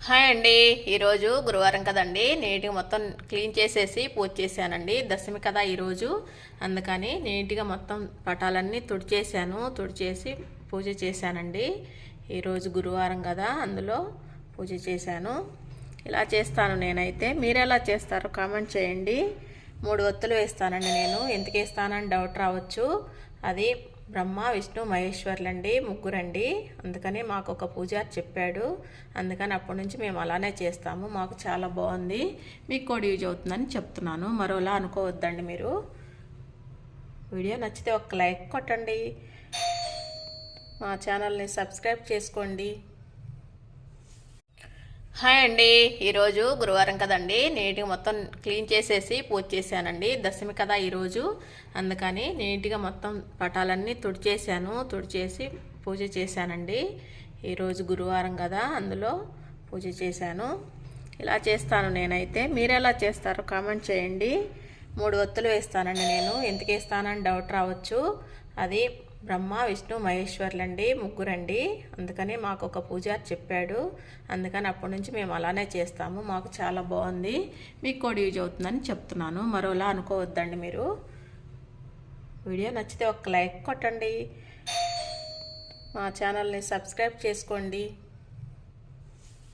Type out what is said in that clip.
Hi అండి. ఈరోజు గురువారం కదండి, నీట్గా మొత్తం క్లీన్ చేసేసి పూజ చేశానండి. దశమి కదా ఈరోజు, అందుకని నీట్గా మొత్తం పటాలన్నీ తుడిచేసి పూజ చేశానండి. ఈరోజు గురువారం కదా, అందులో పూజ చేశాను. ఇలా చేస్తాను నేనైతే. మీరు ఎలా చేస్తారో కామెంట్ చేయండి. 3 ఒత్తులు వేస్తానండి నేను. ఎందుకు వేస్తానని డౌట్ రావచ్చు. అది బ్రహ్మ విష్ణు మహేశ్వర్లండి, ముగ్గురండి. అందుకని మాకు ఒక పూజారి చెప్పాడు. అందుకని అప్పటి నుంచి మేము అలానే చేస్తాము. మాకు చాలా బాగుంది. మీకు కూడా యూజ్ అవుతుందని చెప్తున్నాను. మరోలా అనుకోవద్దండి మీరు. వీడియో నచ్చితే ఒక లైక్ కొట్టండి. మా ఛానల్ని సబ్స్క్రైబ్ చేసుకోండి. హాయ్ అండి. ఈరోజు గురువారం కదండి, నీట్గా మొత్తం క్లీన్ చేసేసి పూజ చేశానండి. దశమి కదా ఈరోజు, అందుకని నీట్గా మొత్తం పటాలన్నీ తుడిచేసి పూజ చేశానండి. ఈరోజు గురువారం కదా, అందులో పూజ చేశాను. ఇలా చేస్తాను నేనైతే. మీరు ఎలా చేస్తారో కామెంట్ చేయండి. 3 ఒత్తులు వేస్తానండి నేను. ఎందుకు వేస్తానని డౌట్ రావచ్చు. అది బ్రహ్మ విష్ణు మహేశ్వర్లండి, ముగ్గురండి. అందుకని మాకు ఒక పూజారి చెప్పాడు. అందుకని అప్పటి నుంచి మేము అలానే చేస్తాము. మాకు చాలా బాగుంది. మీకు కూడా యూజ్ అవుతుందని చెప్తున్నాను. మరోలా అనుకోవద్దండి మీరు. వీడియో నచ్చితే ఒక లైక్ కొట్టండి. మా ఛానల్ని సబ్స్క్రైబ్ చేసుకోండి.